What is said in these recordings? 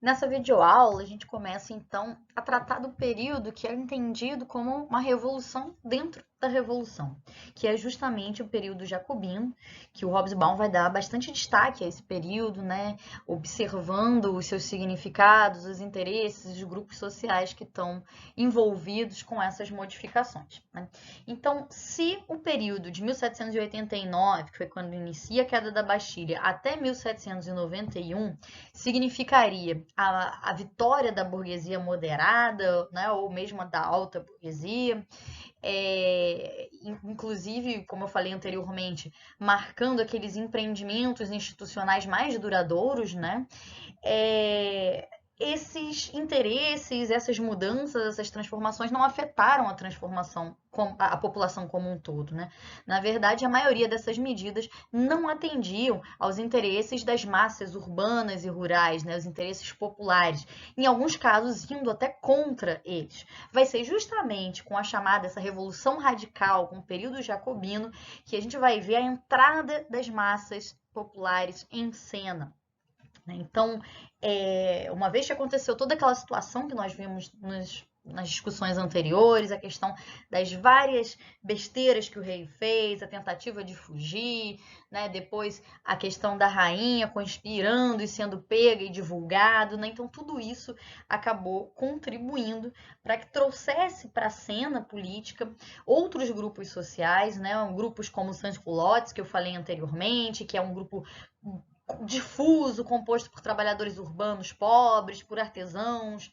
Nessa videoaula, a gente começa então a tratar do período que é entendido como uma revolução dentro da revolução, que é justamente o período jacobino, que o Hobsbawm vai dar bastante destaque a esse período, né, observando os seus significados, os interesses, os grupos sociais que estão envolvidos com essas modificações, né? Então, se o período de 1789, que foi quando inicia a queda da Bastilha, até 1791, significaria a vitória da burguesia moderada, né, ou mesmo da alta burguesia, inclusive, como eu falei anteriormente, marcando aqueles empreendimentos institucionais mais duradouros, né? Esses interesses, essas mudanças, essas transformações não afetaram a transformação, a população como um todo, né? Na verdade, a maioria dessas medidas não atendiam aos interesses das massas urbanas e rurais, né? Os interesses populares, em alguns casos indo até contra eles. Vai ser justamente com a chamada essa revolução radical, com o período jacobino, que a gente vai ver a entrada das massas populares em cena. Então, uma vez que aconteceu toda aquela situação que nós vimos nas discussões anteriores, a questão das várias besteiras que o rei fez, a tentativa de fugir, né? Depois a questão da rainha conspirando e sendo pega e divulgado, né? Então tudo isso acabou contribuindo para que trouxesse para a cena política outros grupos sociais, né? Grupos como o Sans-Culottes, que eu falei anteriormente, que é um grupo difuso, composto por trabalhadores urbanos pobres, por artesãos,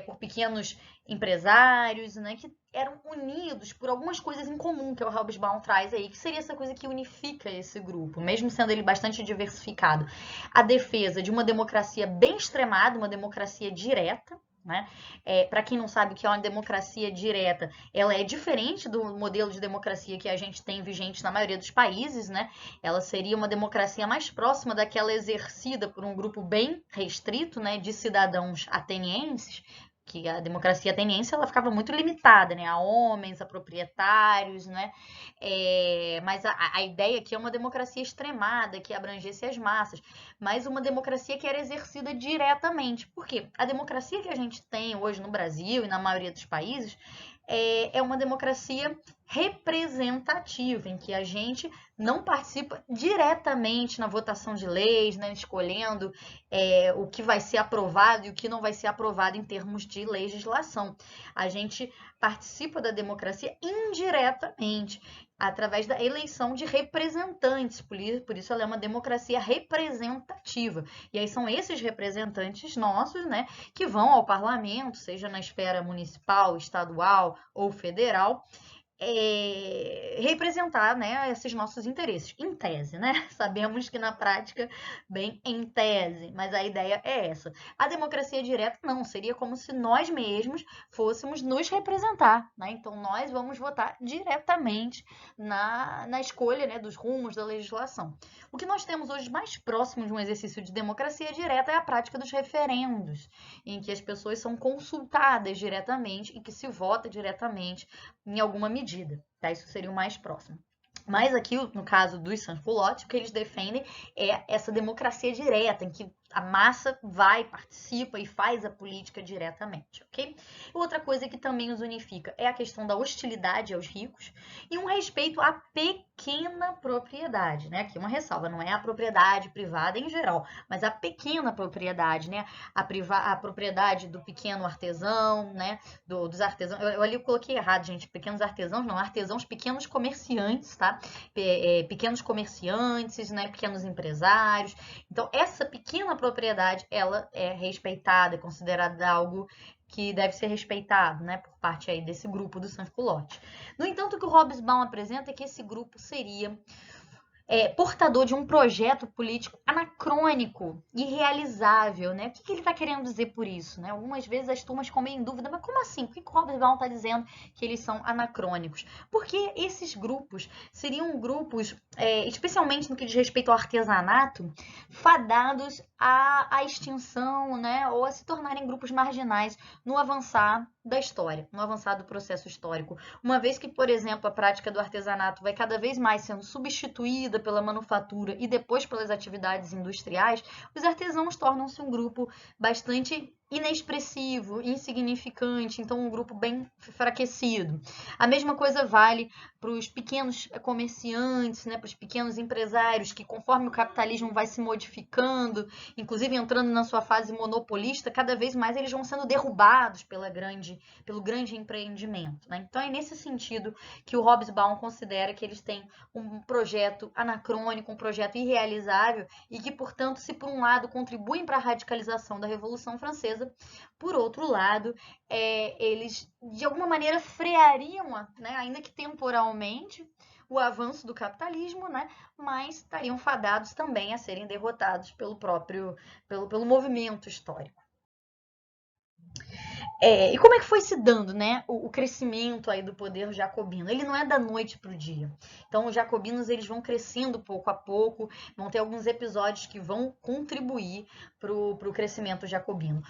por pequenos empresários, né, que eram unidos por algumas coisas em comum que o Hobsbawm traz aí, que seria essa coisa que unifica esse grupo, mesmo sendo ele bastante diversificado. A defesa de uma democracia bem extremada, uma democracia direta, né? Para quem não sabe o que é uma democracia direta, ela é diferente do modelo de democracia que a gente tem vigente na maioria dos países, né? Ela seria uma democracia mais próxima daquela exercida por um grupo bem restrito, né, de cidadãos atenienses, que a democracia ateniense ela ficava muito limitada, né, a homens, a proprietários, né, mas a ideia aqui é uma democracia extremada, que abrangesse as massas, mas uma democracia que era exercida diretamente. Por quê? A democracia que a gente tem hoje no Brasil e na maioria dos países é uma democracia representativa, em que a gente não participa diretamente na votação de leis, né, escolhendo o que vai ser aprovado e o que não vai ser aprovado em termos de legislação. A gente participa da democracia indiretamente, através da eleição de representantes, por isso ela é uma democracia representativa. E aí são esses representantes nossos, né, que vão ao parlamento, seja na esfera municipal, estadual ou federal, representar, né, esses nossos interesses, em tese, né? Sabemos que na prática, bem em tese, mas a ideia é essa. A democracia direta não, seria como se nós mesmos fôssemos nos representar, né? Então nós vamos votar diretamente na escolha, né, dos rumos da legislação. O que nós temos hoje mais próximo de um exercício de democracia direta é a prática dos referendos, em que as pessoas são consultadas diretamente e que se vota diretamente em alguma medida, tá? Isso seria o mais próximo. Mas aqui, no caso dos sans-culottes, o que eles defendem é essa democracia direta, em que a massa vai, participa e faz a política diretamente, ok? Outra coisa que também os unifica é a questão da hostilidade aos ricos e um respeito à pequena propriedade, né? Aqui uma ressalva, não é a propriedade privada em geral, mas a pequena propriedade, né? A propriedade do pequeno artesão, né? Dos artesãos. Eu ali coloquei errado, gente. Pequenos artesãos, não, artesãos, pequenos comerciantes, tá? Pequenos comerciantes, né? Pequenos empresários. Então, essa pequena propriedade, ela é respeitada, é considerada algo que deve ser respeitado, né, por parte aí desse grupo do sans-culottes. No entanto, o que o Hobsbawm apresenta é que esse grupo seria portador de um projeto político anacrônico, irrealizável, né? O que ele está querendo dizer por isso, né? Algumas vezes as turmas ficam meio em dúvida, mas como assim? Por que o Hobsbawm está dizendo que eles são anacrônicos? Porque esses grupos seriam grupos, especialmente no que diz respeito ao artesanato, fadados à extinção, né? Ou a se tornarem grupos marginais no avançar da história, no avançar do processo histórico. Uma vez que, por exemplo, a prática do artesanato vai cada vez mais sendo substituída seguida pela manufatura e depois pelas atividades industriais, os artesãos tornam-se um grupo bastante inexpressivo, insignificante, então um grupo bem enfraquecido. A mesma coisa vale para os pequenos comerciantes, né, para os pequenos empresários, que conforme o capitalismo vai se modificando, inclusive entrando na sua fase monopolista, cada vez mais eles vão sendo derrubados pelo grande empreendimento, né? Então é nesse sentido que o Hobsbawm considera que eles têm um projeto anacrônico, um projeto irrealizável e que, portanto, se por um lado contribuem para a radicalização da Revolução Francesa, por outro lado, eles de alguma maneira freariam, né, ainda que temporalmente, o avanço do capitalismo, né, mas estariam fadados também a serem derrotados pelo movimento histórico. E como é que foi se dando, né, o crescimento aí do poder jacobino? Ele não é da noite para o dia. Então, os jacobinos eles vão crescendo pouco a pouco, vão ter alguns episódios que vão contribuir para o crescimento jacobino.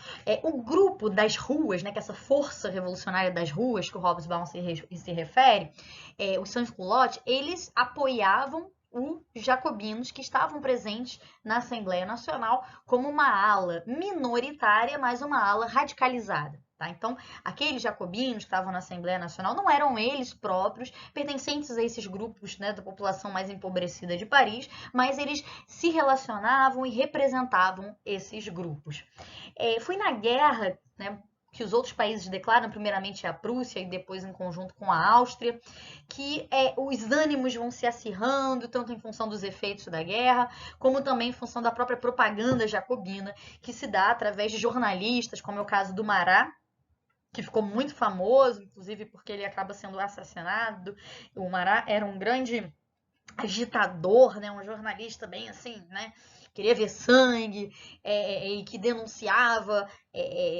O grupo das ruas, né, que é essa força revolucionária das ruas que o Hobsbawm se refere, os sans-culottes, eles apoiavam os jacobinos que estavam presentes na Assembleia Nacional como uma ala minoritária, mas uma ala radicalizada. Tá? Então, aqueles jacobinos que estavam na Assembleia Nacional não eram eles próprios pertencentes a esses grupos, né, da população mais empobrecida de Paris, mas eles se relacionavam e representavam esses grupos. Foi na guerra, né, que os outros países declaram, primeiramente a Prússia e depois em conjunto com a Áustria, que os ânimos vão se acirrando, tanto em função dos efeitos da guerra, como também em função da própria propaganda jacobina, que se dá através de jornalistas, como é o caso do Marat, que ficou muito famoso, inclusive porque ele acaba sendo assassinado. O Marat era um grande agitador, né, um jornalista bem assim, né, queria ver sangue, e que denunciava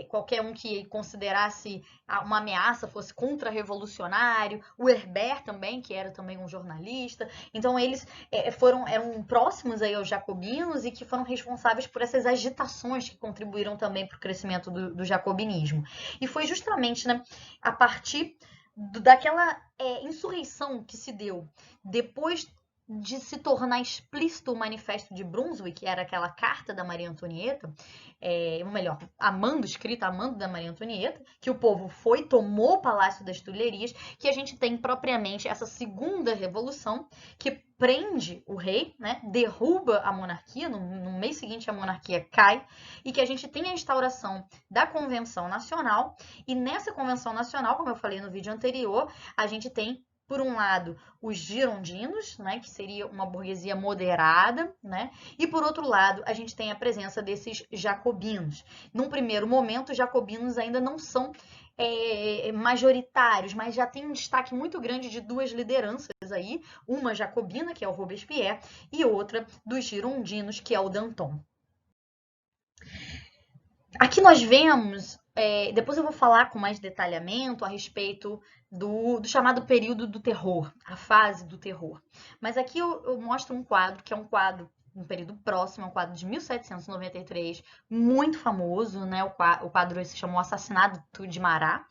qualquer um que considerasse uma ameaça fosse contra-revolucionário. O Herbert também, que era também um jornalista. Então eles eram próximos aí aos jacobinos e que foram responsáveis por essas agitações que contribuíram também para o crescimento do jacobinismo. E foi justamente, né, a partir daquela insurreição que se deu depois de se tornar explícito o Manifesto de Brunswick, que era aquela carta da Maria Antonieta, ou melhor, escrita a mando da Maria Antonieta, que o povo tomou o Palácio das Tulherias, que a gente tem propriamente essa segunda revolução, que prende o rei, né, derruba a monarquia, no mês seguinte a monarquia cai, e que a gente tem a instauração da Convenção Nacional, e nessa Convenção Nacional, como eu falei no vídeo anterior, a gente tem, por um lado, os girondinos, né, que seria uma burguesia moderada, né, e por outro lado, a gente tem a presença desses jacobinos. Num primeiro momento, os jacobinos ainda não são majoritários, mas já tem um destaque muito grande de duas lideranças aí, uma jacobina, que é o Robespierre, e outra dos girondinos, que é o Danton. Aqui nós vemos, depois eu vou falar com mais detalhamento a respeito do chamado período do terror, a fase do terror. Mas aqui eu mostro um quadro, que é um quadro, um período próximo, é um quadro de 1793, muito famoso, né? O quadro se chamou Assassinato de Marat.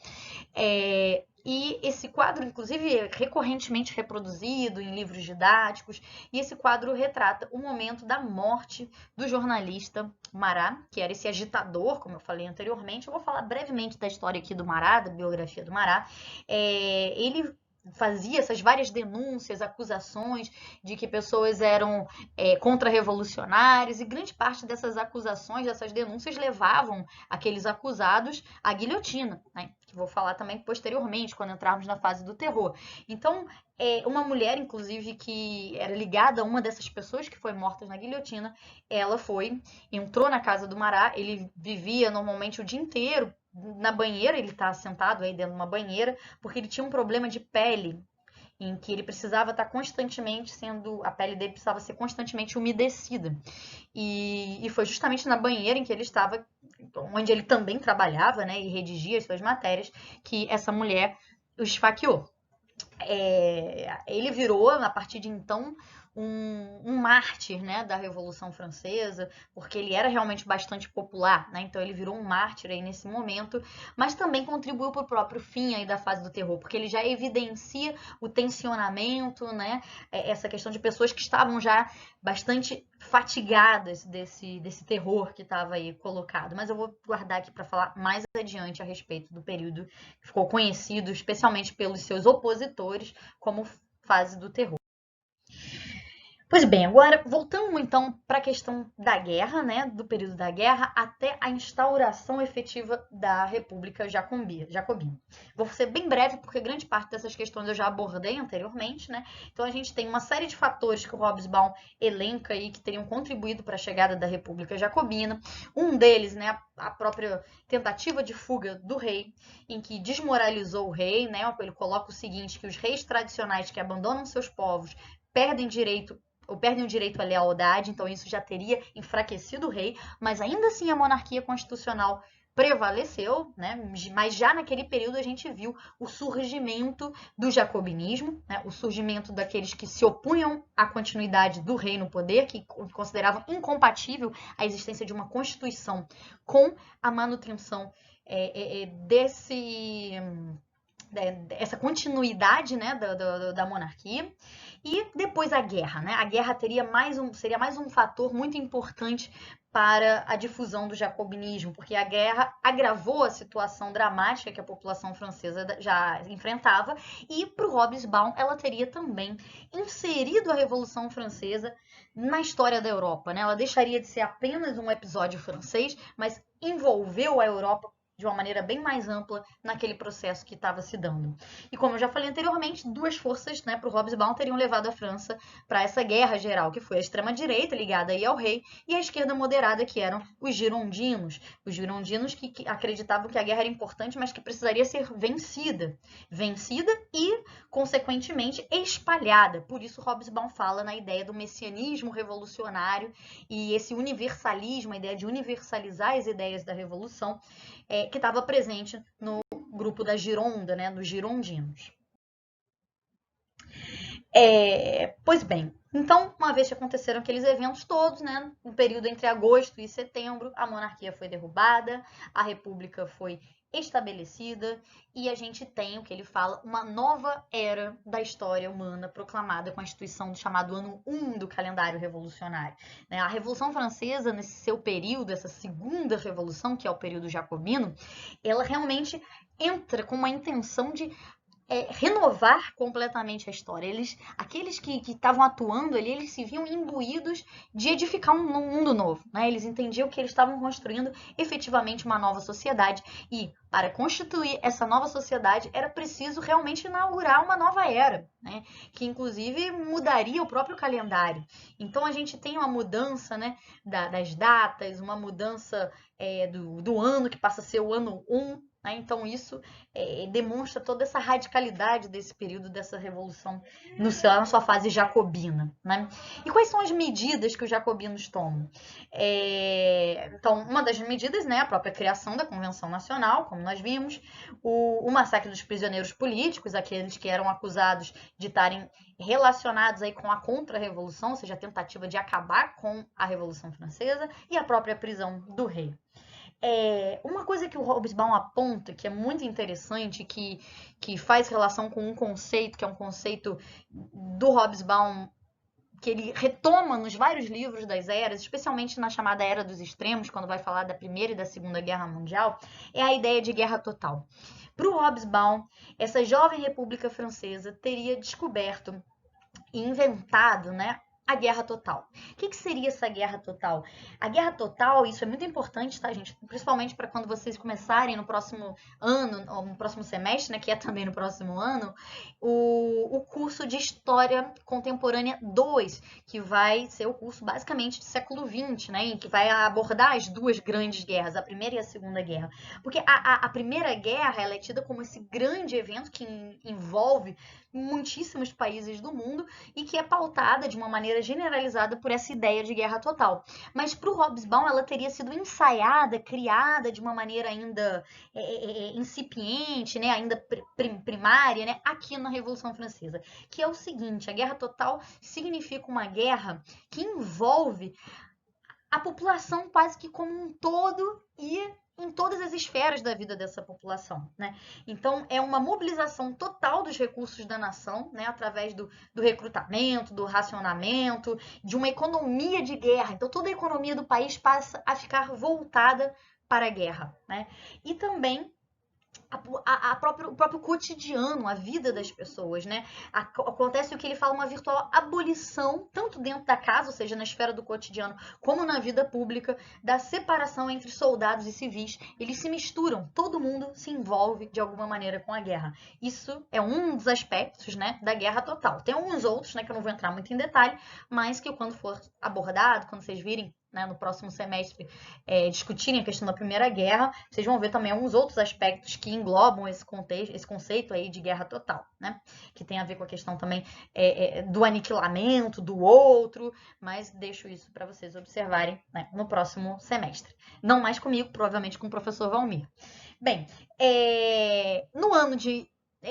E esse quadro, inclusive, é recorrentemente reproduzido em livros didáticos, e esse quadro retrata o momento da morte do jornalista Marat, que era esse agitador, como eu falei anteriormente. Eu vou falar brevemente da história aqui do Marat, da biografia do Marat. Ele fazia essas várias denúncias, acusações de que pessoas eram contra-revolucionários, e grande parte dessas acusações, dessas denúncias, levavam aqueles acusados à guilhotina, né? Que vou falar também posteriormente, quando entrarmos na fase do terror. Então, uma mulher, inclusive, que era ligada a uma dessas pessoas que foi morta na guilhotina, ela entrou na casa do Marat, ele vivia normalmente o dia inteiro na banheira, ele está sentado aí dentro de uma banheira, porque ele tinha um problema de pele, em que ele precisava estar constantemente a pele dele precisava ser constantemente umedecida. E foi justamente na banheira em que ele estava, onde ele também trabalhava, né, e redigia as suas matérias, que essa mulher o esfaqueou. Ele virou, a partir de então, um mártir, né, da Revolução Francesa, porque ele era realmente bastante popular, né, então ele virou um mártir aí nesse momento, mas também contribuiu para o próprio fim aí da fase do terror, porque ele já evidencia o tensionamento, né, essa questão de pessoas que estavam já bastante fatigadas desse terror que estava aí colocado. Mas eu vou guardar aqui para falar mais adiante a respeito do período que ficou conhecido, especialmente pelos seus opositores, como fase do terror. Pois bem, agora voltando então para a questão da guerra, né, do período da guerra até a instauração efetiva da República Jacobina. Vou ser bem breve porque grande parte dessas questões eu já abordei anteriormente, né? Então a gente tem uma série de fatores que o Hobsbawm elenca aí que teriam contribuído para a chegada da República Jacobina. Um deles, né, a própria tentativa de fuga do rei, em que desmoralizou o rei, né? Ele coloca o seguinte, que os reis tradicionais que abandonam seus povos perdem o direito à lealdade, então isso já teria enfraquecido o rei, mas ainda assim a monarquia constitucional prevaleceu, né? Mas já naquele período a gente viu o surgimento do jacobinismo, né? O surgimento daqueles que se opunham à continuidade do rei no poder, que consideravam incompatível a existência de uma constituição com a manutenção essa continuidade, né, da monarquia. E depois a guerra, né? A guerra seria mais um fator muito importante para a difusão do jacobinismo, porque a guerra agravou a situação dramática que a população francesa já enfrentava, e para o Hobsbawm ela teria também inserido a Revolução Francesa na história da Europa, né? Ela deixaria de ser apenas um episódio francês, mas envolveu a Europa de uma maneira bem mais ampla naquele processo que estava se dando. E como eu já falei anteriormente, duas forças, né, para o Hobsbawm teriam levado a França para essa guerra geral, que foi a extrema-direita, ligada aí ao rei, e a esquerda moderada, que eram os girondinos. Os girondinos que acreditavam que a guerra era importante, mas que precisaria ser vencida. Vencida e, consequentemente, espalhada. Por isso, Hobsbawm fala na ideia do messianismo revolucionário e esse universalismo, a ideia de universalizar as ideias da revolução, que estava presente no grupo da Gironda, né, dos girondinos. Pois bem, então, uma vez que aconteceram aqueles eventos todos, né, no período entre agosto e setembro, a monarquia foi derrubada, a república foi estabelecida e a gente tem, o que ele fala, uma nova era da história humana proclamada com a instituição do chamado ano 1 do calendário revolucionário. A Revolução Francesa, nesse seu período, essa segunda revolução, que é o período jacobino, ela realmente entra com uma intenção de renovar completamente a história. Aqueles que estavam atuando ali, eles se viam imbuídos de edificar um mundo novo, né? Eles entendiam que eles estavam construindo efetivamente uma nova sociedade e para constituir essa nova sociedade era preciso realmente inaugurar uma nova era, né? Que inclusive mudaria o próprio calendário. Então a gente tem uma mudança, né, das datas, uma mudança do ano que passa a ser o ano 1. Então isso demonstra toda essa radicalidade desse período, dessa revolução na sua fase jacobina, né? E quais são as medidas que os jacobinos tomam? Então, uma das medidas, né, a própria criação da Convenção Nacional, como nós vimos, o massacre dos prisioneiros políticos, aqueles que eram acusados de estarem relacionados aí com a contra-revolução, ou seja, a tentativa de acabar com a Revolução Francesa, e a própria prisão do rei. Uma coisa que o Hobsbawm aponta, que é muito interessante, que faz relação com um conceito, que é um conceito do Hobsbawm, que ele retoma nos vários livros das eras, especialmente na chamada Era dos Extremos, quando vai falar da Primeira e da Segunda Guerra Mundial, é a ideia de guerra total. Para o Hobsbawm, essa jovem República Francesa teria descoberto e inventado, né, a guerra total. O que seria essa guerra total? A guerra total, isso é muito importante, tá, gente? Principalmente para quando vocês começarem no próximo ano, ou no próximo semestre, né, que é também no próximo ano, o curso de História Contemporânea 2, que vai ser o curso basicamente do século XX, né, em que vai abordar as duas grandes guerras, a Primeira e a Segunda Guerra. Porque a Primeira Guerra ela é tida como esse grande evento que envolve em muitíssimos países do mundo e que é pautada de uma maneira generalizada por essa ideia de guerra total. Mas para o Hobsbawm ela teria sido ensaiada, criada de uma maneira ainda incipiente, né, ainda primária, né, aqui na Revolução Francesa, que é o seguinte: a guerra total significa uma guerra que envolve a população quase que como um todo e em todas as esferas da vida dessa população, né? Então, é uma mobilização total dos recursos da nação, né? Através do recrutamento, do racionamento, de uma economia de guerra. Então, toda a economia do país passa a ficar voltada para a guerra, né? E também o próprio cotidiano, a vida das pessoas, né? Acontece o que ele fala, uma virtual abolição, tanto dentro da casa, ou seja, na esfera do cotidiano, como na vida pública, da separação entre soldados e civis. Eles se misturam, todo mundo se envolve de alguma maneira com a guerra. Isso é um dos aspectos, né, da guerra total. Tem alguns outros, né, que eu não vou entrar muito em detalhe, mas que quando for abordado, quando vocês virem, né, no próximo semestre, discutirem a questão da Primeira Guerra, vocês vão ver também alguns outros aspectos que englobam esse contexto, esse conceito aí de guerra total, né? Que tem a ver com a questão também do aniquilamento do outro, mas deixo isso para vocês observarem, né, no próximo semestre. Não mais comigo, provavelmente com o professor Valmir. Bem, no ano de...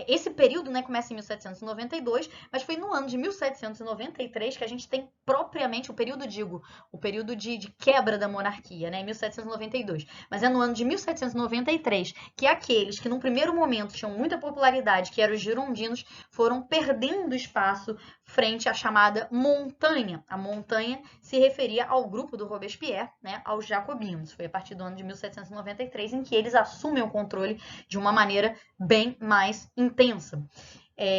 Esse período, né, começa em 1792, mas foi no ano de 1793 que a gente tem propriamente o período de quebra da monarquia, né, em 1792. Mas é no ano de 1793 que aqueles que num primeiro momento tinham muita popularidade, que eram os girondinos, foram perdendo espaço frente à chamada montanha. A montanha se referia ao grupo do Robespierre, né, aos jacobinos. Foi a partir do ano de 1793 em que eles assumem o controle de uma maneira bem mais intensa.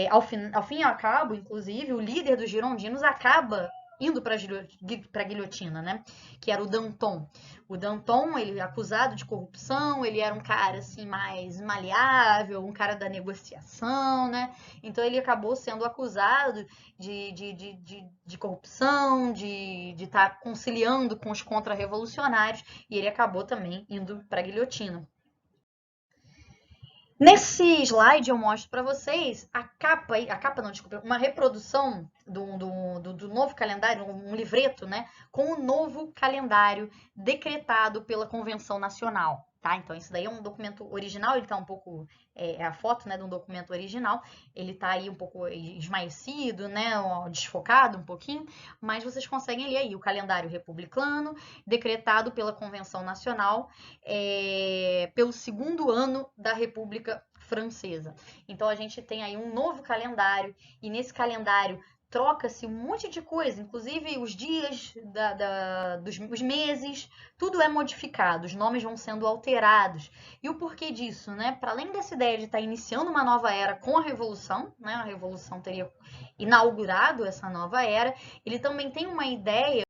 Ao fim e ao cabo, inclusive, o líder dos girondinos acaba indo para a guilhotina, né? Que era o Danton. O Danton, ele é acusado de corrupção, ele era um cara assim mais maleável, um cara da negociação, né? Então ele acabou sendo acusado de corrupção, de estar conciliando com os contra-revolucionários, e ele acabou também indo para a guilhotina. Nesse slide eu mostro para vocês uma reprodução do novo calendário, um livreto, né, com o novo calendário decretado pela Convenção Nacional. Tá? Então, isso daí é um documento original, ele está um pouco, a foto, né, de um documento original, ele está aí um pouco esmaecido, né, desfocado um pouquinho, mas vocês conseguem ler aí o calendário republicano, decretado pela Convenção Nacional, pelo segundo ano da República Francesa. Então, a gente tem aí um novo calendário, e nesse calendário troca-se um monte de coisa, inclusive os dias, os meses, tudo é modificado, os nomes vão sendo alterados. E o porquê disso, né? Para além dessa ideia de estar iniciando uma nova era com a Revolução, né? A Revolução teria inaugurado essa nova era, ele também tem uma ideia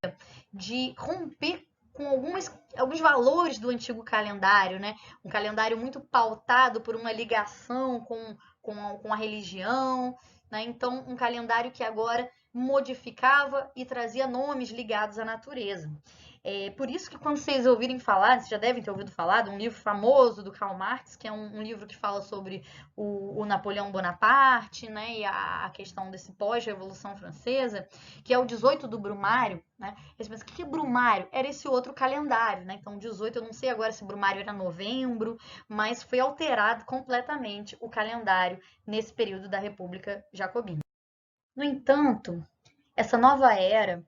de romper com alguns valores do antigo calendário, né? Um calendário muito pautado por uma ligação com a religião, né? Então, um calendário que agora modificava e trazia nomes ligados à natureza. Por isso que quando vocês ouvirem falar, vocês já devem ter ouvido falar de um livro famoso do Karl Marx, que é um livro que fala sobre o Napoleão Bonaparte, né, e a questão desse pós-revolução francesa, que é o 18 do Brumário, né? Eles pensam, o que é Brumário? Era esse outro calendário, né? Então, 18, eu não sei agora se Brumário era novembro, mas foi alterado completamente o calendário nesse período da República Jacobina. No entanto, essa nova era,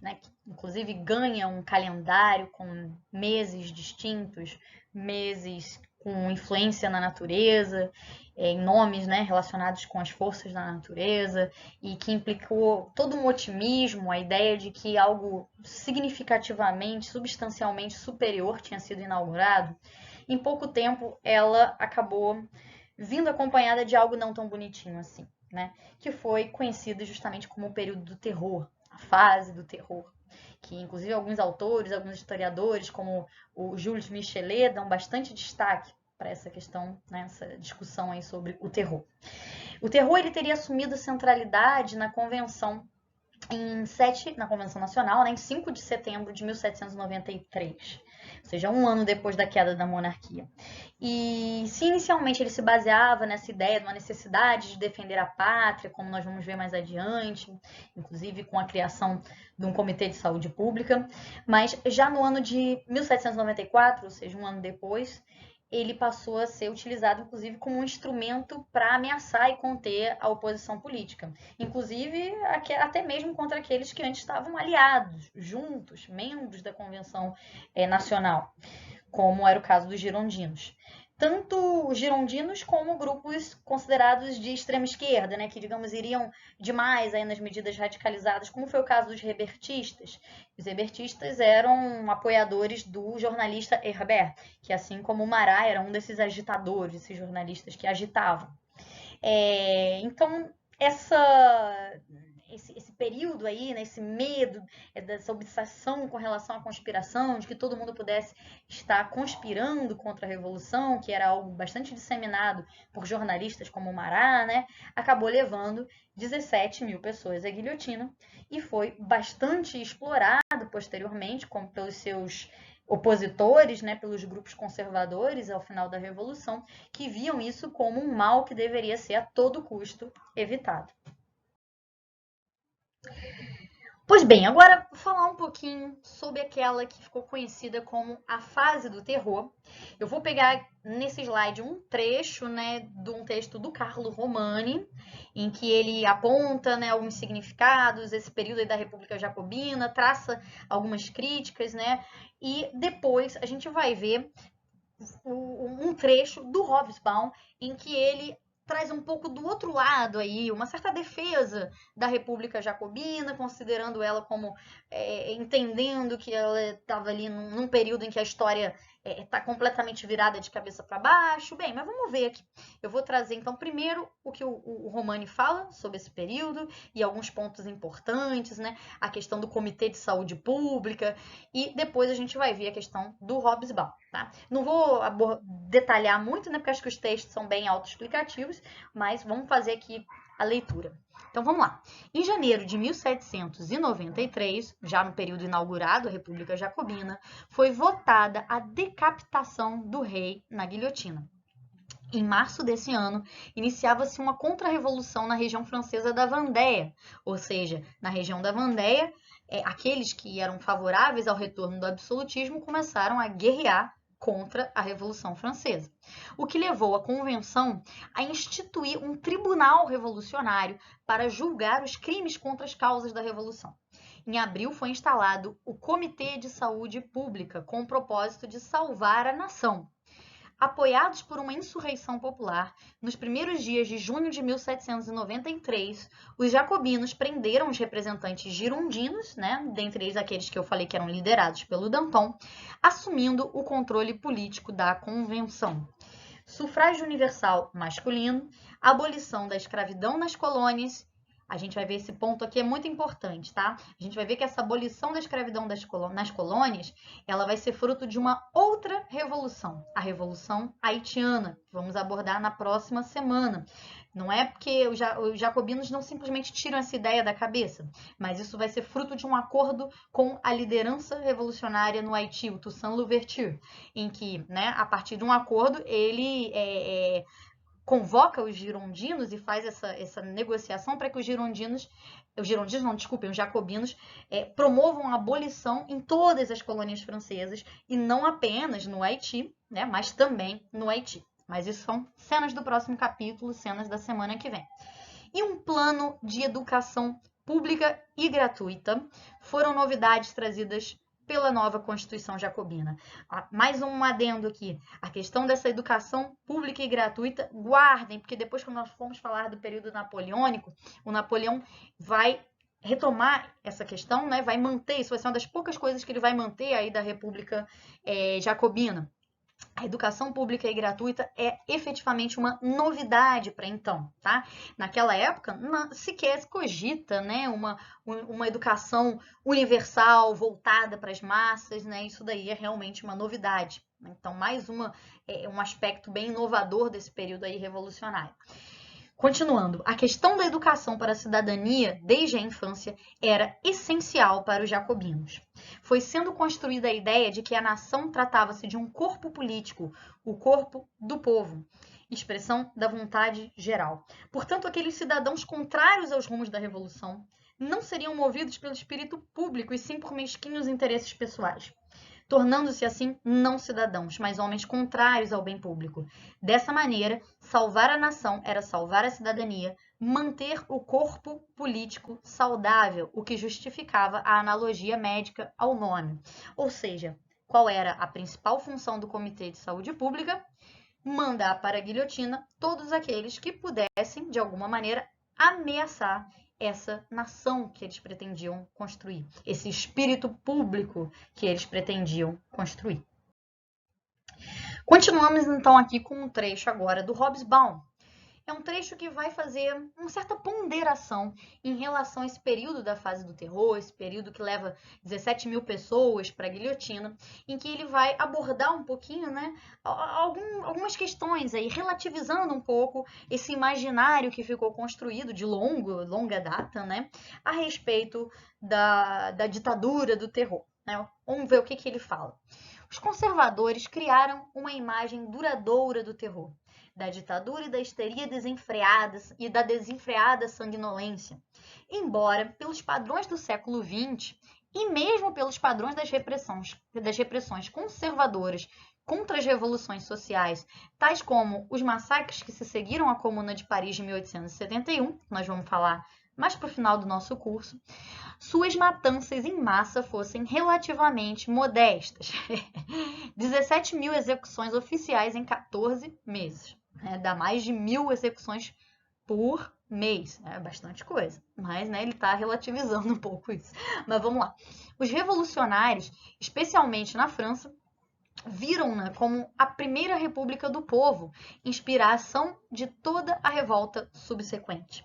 né, que inclusive ganha um calendário com meses distintos, meses com influência na natureza, em nomes, né, relacionados com as forças da natureza, e que implicou todo um otimismo, a ideia de que algo significativamente, substancialmente superior tinha sido inaugurado. Em pouco tempo, ela acabou vindo acompanhada de algo não tão bonitinho assim, né? Que foi conhecido justamente como o período do terror, a fase do terror, que inclusive alguns autores, alguns historiadores, como o Jules Michelet, dão bastante destaque para essa questão, né, essa discussão aí sobre o terror. O terror ele teria assumido centralidade na Convenção na Convenção Nacional, né, em 5 de setembro de 1793, ou seja, um ano depois da queda da monarquia. E se inicialmente ele se baseava nessa ideia de uma necessidade de defender a pátria, como nós vamos ver mais adiante, inclusive com a criação de um comitê de saúde pública, mas já no ano de 1794, ou seja, um ano depois, ele passou a ser utilizado, inclusive, como um instrumento para ameaçar e conter a oposição política, inclusive até mesmo contra aqueles que antes estavam aliados, juntos, membros da Convenção Nacional, como era o caso dos girondinos. Tanto os girondinos como grupos considerados de extrema esquerda, né, que, digamos, iriam demais aí nas medidas radicalizadas, como foi o caso dos hebertistas. Os hebertistas eram apoiadores do jornalista Herbert, que, assim como Marat, era um desses agitadores, esses jornalistas que agitavam. Então, esse período aí, né, esse medo, dessa obsessão com relação à conspiração, de que todo mundo pudesse estar conspirando contra a Revolução, que era algo bastante disseminado por jornalistas como Marat, né, acabou levando 17 mil pessoas à guilhotina e foi bastante explorado posteriormente, como pelos seus opositores, né, pelos grupos conservadores ao final da Revolução, que viam isso como um mal que deveria ser a todo custo evitado. Pois bem, agora vou falar um pouquinho sobre aquela que ficou conhecida como a fase do terror. Eu vou pegar nesse slide um trecho, né, de um texto do Carlo Romani, em que ele aponta, né, alguns significados, esse período aí da República Jacobina, traça algumas críticas, né, e depois a gente vai ver um trecho do Hobsbawm em que ele traz um pouco do outro lado aí, uma certa defesa da República Jacobina, considerando ela como entendendo que ela estava ali num período em que a história está completamente virada de cabeça para baixo. Bem, mas vamos ver aqui. Eu vou trazer então primeiro o que o Romani fala sobre esse período e alguns pontos importantes, né? A questão do Comitê de Saúde Pública e depois a gente vai ver a questão do Hobsbawm. Tá? Não vou detalhar muito, né, porque acho que os textos são bem autoexplicativos, mas vamos fazer aqui a leitura. Então vamos lá. Em janeiro de 1793, já no período inaugurado a República Jacobina, foi votada a decapitação do rei na guilhotina. Em março desse ano, iniciava-se uma contra-revolução na região francesa da Vendéia, ou seja, na região da Vendéia, aqueles que eram favoráveis ao retorno do absolutismo começaram a guerrear contra a Revolução Francesa, o que levou a Convenção a instituir um tribunal revolucionário para julgar os crimes contra as causas da Revolução. Em abril foi instalado o Comitê de Saúde Pública, com o propósito de salvar a nação. Apoiados por uma insurreição popular, nos primeiros dias de junho de 1793, os jacobinos prenderam os representantes girondinos, né, dentre eles aqueles que eu falei que eram liderados pelo Danton, assumindo o controle político da Convenção. Sufrágio universal masculino, abolição da escravidão nas colônias. A gente vai ver esse ponto aqui, é muito importante, tá? A gente vai ver que essa abolição da escravidão nas colônias, ela vai ser fruto de uma outra revolução, a Revolução Haitiana, que vamos abordar na próxima semana. Não é porque os jacobinos não simplesmente tiram essa ideia da cabeça, mas isso vai ser fruto de um acordo com a liderança revolucionária no Haiti, o Toussaint Louverture, em que, né, a partir de um acordo, ele convoca os girondinos e faz essa negociação para que os jacobinos promovam a abolição em todas as colônias francesas e não apenas no Haiti, né, mas também no Haiti. Mas isso são cenas do próximo capítulo, cenas da semana que vem. E um plano de educação pública e gratuita foram novidades trazidas pela nova Constituição Jacobina. Mais um adendo aqui. A questão dessa educação pública e gratuita, guardem, porque depois que nós formos falar do período napoleônico, o Napoleão vai retomar essa questão, né? Vai manter, isso vai ser uma das poucas coisas que ele vai manter aí da República Jacobina. A educação pública e gratuita é efetivamente uma novidade para então, tá? Naquela época, sequer se cogita, né, uma educação universal, voltada para as massas, né? Isso daí é realmente uma novidade. Então, mais um aspecto bem inovador desse período aí revolucionário. Continuando, a questão da educação para a cidadania, desde a infância, era essencial para os jacobinos. foi sendo construída a ideia de que a nação tratava-se de um corpo político, o corpo do povo, expressão da vontade geral. Portanto, aqueles cidadãos contrários aos rumos da Revolução não seriam movidos pelo espírito público e sim por mesquinhos interesses pessoais, tornando-se assim não cidadãos, mas homens contrários ao bem público. Dessa maneira, salvar a nação era salvar a cidadania, manter o corpo político saudável, o que justificava a analogia médica ao nome. Ou seja, qual era a principal função do Comitê de Saúde Pública? Mandar para a guilhotina todos aqueles que pudessem, de alguma maneira, ameaçar essa nação que eles pretendiam construir, esse espírito público que eles pretendiam construir. Continuamos então aqui com um trecho agora do Hobsbawm. É um trecho que vai fazer uma certa ponderação em relação a esse período da fase do terror, esse período que leva 17 mil pessoas para a guilhotina, em que ele vai abordar um pouquinho, né, algumas questões aí, relativizando um pouco esse imaginário que ficou construído de longa data, né, a respeito da ditadura do terror, né? Vamos ver o que ele fala. Os conservadores criaram uma imagem duradoura do terror, da ditadura e da histeria desenfreadas e da desenfreada sanguinolência. Embora, pelos padrões do século XX e mesmo pelos padrões das repressões conservadoras contra as revoluções sociais, tais como os massacres que se seguiram à Comuna de Paris de 1871, nós vamos falar mais para o final do nosso curso, suas matanças em massa fossem relativamente modestas. 17 mil execuções oficiais em 14 meses. Dá mais de 1.000 execuções por mês. É bastante coisa, mas ele está relativizando um pouco isso. Mas vamos lá. Os revolucionários, especialmente na França, viram-na como a primeira república do povo, inspiração de toda a revolta subsequente.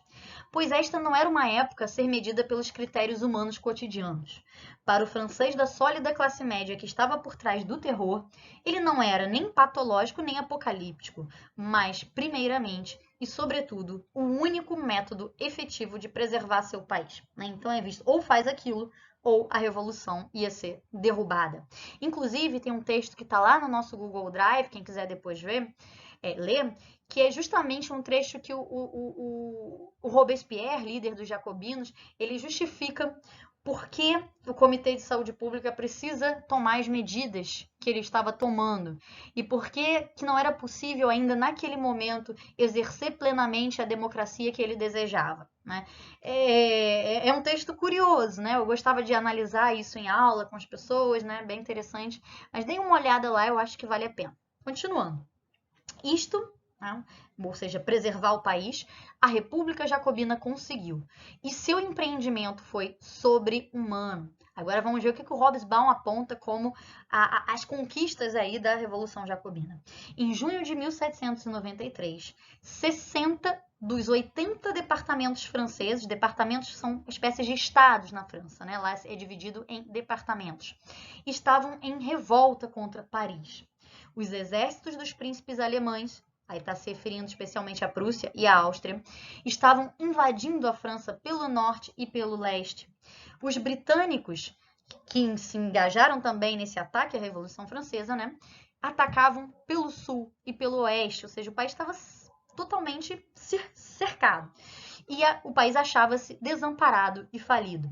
Pois esta não era uma época a ser medida pelos critérios humanos cotidianos. Para o francês da sólida classe média que estava por trás do terror, ele não era nem patológico nem apocalíptico, mas, primeiramente e, sobretudo, o único método efetivo de preservar seu país. Então é visto, ou faz aquilo, ou a revolução ia ser derrubada. Inclusive, tem um texto que está lá no nosso Google Drive, quem quiser depois ler, que é justamente um trecho que o Robespierre, líder dos jacobinos, ele justifica por que o Comitê de Saúde Pública precisa tomar as medidas que ele estava tomando e por que não era possível ainda naquele momento exercer plenamente a democracia que ele desejava, né? É um texto curioso, né? Eu gostava de analisar isso em aula com as pessoas, né? Bem interessante, mas dê uma olhada lá, eu acho que vale a pena. Continuando. Isto, né, ou seja, preservar o país, a República Jacobina conseguiu. E seu empreendimento foi sobre-humano. Agora vamos ver o que o Hobsbawm aponta como as conquistas aí da Revolução Jacobina. Em junho de 1793, 60 dos 80 departamentos franceses, departamentos são espécies de estados na França, né? Lá é dividido em departamentos, estavam em revolta contra Paris. Os exércitos dos príncipes alemães, aí está se referindo especialmente à Prússia e à Áustria, estavam invadindo a França pelo norte e pelo leste. Os britânicos, que se engajaram também nesse ataque à Revolução Francesa, né, atacavam pelo sul e pelo oeste, ou seja, o país estava totalmente cercado. E o país achava-se desamparado e falido.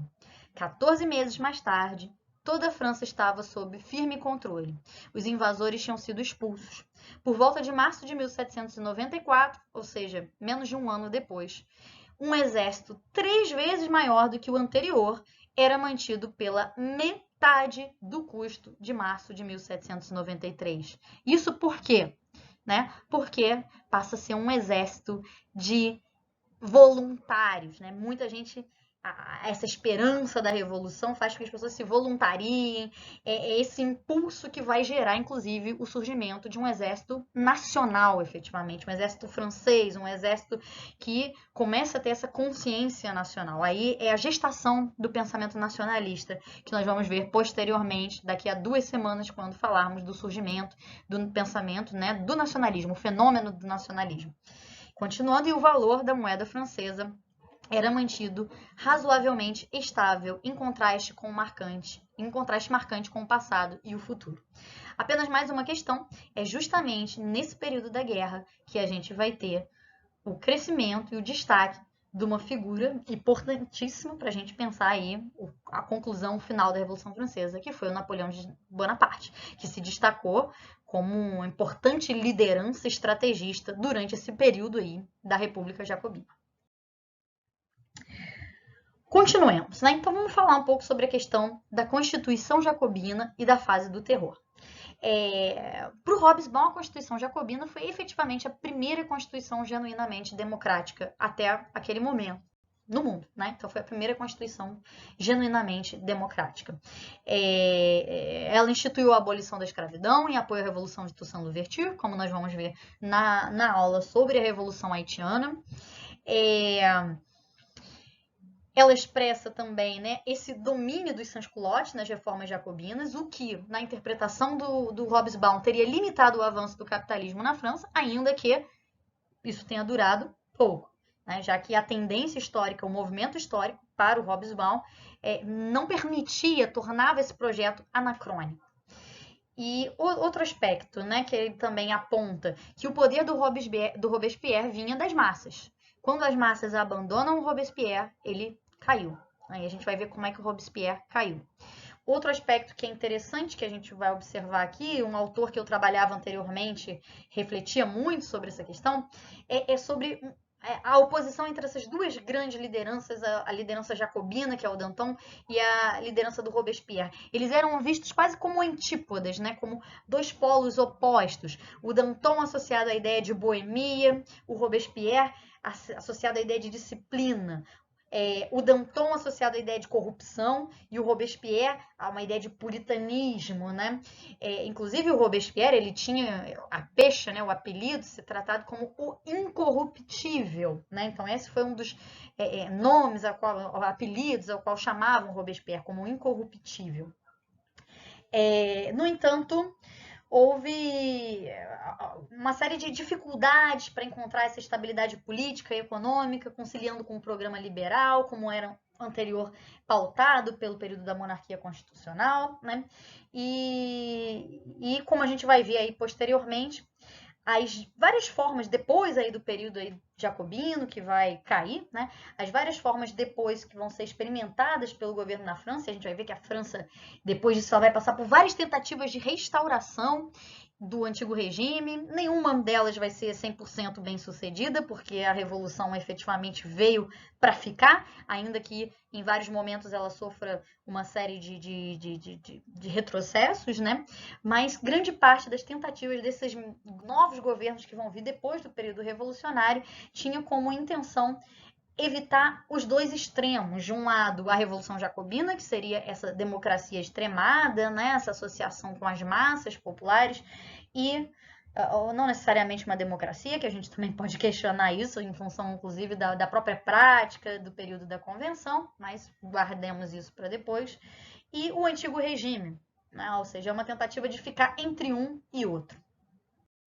14 meses mais tarde, toda a França estava sob firme controle. Os invasores tinham sido expulsos. Por volta de março de 1794, ou seja, menos de um ano depois, um exército 3 vezes maior do que o anterior era mantido pela metade do custo de março de 1793. Isso por quê? Né? Porque passa a ser um exército de voluntários, né? Muita gente, essa esperança da revolução faz com que as pessoas se voluntariem, é esse impulso que vai gerar, inclusive, o surgimento de um exército nacional, efetivamente, um exército francês, um exército que começa a ter essa consciência nacional. Aí é a gestação do pensamento nacionalista, que nós vamos ver posteriormente, daqui a 2 semanas, quando falarmos do surgimento do pensamento, né, do nacionalismo, o fenômeno do nacionalismo. Continuando, e o valor da moeda francesa era mantido razoavelmente estável em contraste marcante com o passado e o futuro. Apenas mais uma questão, é justamente nesse período da guerra que a gente vai ter o crescimento e o destaque de uma figura importantíssima para a gente pensar aí a conclusão final da Revolução Francesa, que foi o Napoleão Bonaparte, que se destacou como uma importante liderança estrategista durante esse período aí da República Jacobina. Continuemos, né? Então vamos falar um pouco sobre a questão da Constituição Jacobina e da fase do terror. Para o Hobsbawm, a Constituição Jacobina foi efetivamente a primeira Constituição genuinamente democrática até aquele momento no mundo, né? Então foi a primeira Constituição genuinamente democrática. Ela instituiu a abolição da escravidão em apoio à Revolução de Toussaint Louverture, como nós vamos ver na aula sobre a Revolução Haitiana. Ela expressa também, né, esse domínio dos sans-culottes nas reformas jacobinas, o que, na interpretação do Hobsbawm, teria limitado o avanço do capitalismo na França, ainda que isso tenha durado pouco, né, já que a tendência histórica, o movimento histórico para o Hobsbawm não permitia, tornava esse projeto anacrônico. E outro aspecto, né, que ele também aponta, que o poder do Robespierre vinha das massas. Quando as massas abandonam o Robespierre, ele caiu. Aí a gente vai ver como é que o Robespierre caiu. Outro aspecto que é interessante, que a gente vai observar aqui, um autor que eu trabalhava anteriormente refletia muito sobre essa questão, é sobre a oposição entre essas duas grandes lideranças, a liderança jacobina, que é o Danton, e a liderança do Robespierre. Eles eram vistos quase como antípodas, né? Como dois polos opostos. O Danton associado à ideia de boemia, o Robespierre associado à ideia de disciplina. O Danton associado à ideia de corrupção e o Robespierre a uma ideia de puritanismo, né? Inclusive o Robespierre, ele tinha a pecha, né, o apelido, se tratado como o incorruptível, né? Então esse foi um dos nomes, apelidos ao qual chamavam Robespierre como incorruptível. No entanto, houve uma série de dificuldades para encontrar essa estabilidade política e econômica, conciliando com o programa liberal, como era anterior pautado pelo período da monarquia constitucional, né? E como a gente vai ver aí posteriormente, as várias formas, depois aí do período aí jacobino, que vai cair, né? As várias formas depois que vão ser experimentadas pelo governo na França, a gente vai ver que a França, depois disso, ela vai passar por várias tentativas de restauração do antigo regime. Nenhuma delas vai ser 100% bem sucedida, porque a revolução efetivamente veio para ficar, ainda que em vários momentos ela sofra uma série de retrocessos, né? Mas grande parte das tentativas desses novos governos que vão vir depois do período revolucionário tinha como intenção evitar os dois extremos. De um lado, a Revolução Jacobina, que seria essa democracia extremada, né? Essa associação com as massas populares, e não necessariamente uma democracia, que a gente também pode questionar isso, em função, inclusive, da própria prática do período da Convenção, mas guardemos isso para depois, e o antigo regime, né? Ou seja, é uma tentativa de ficar entre um e outro.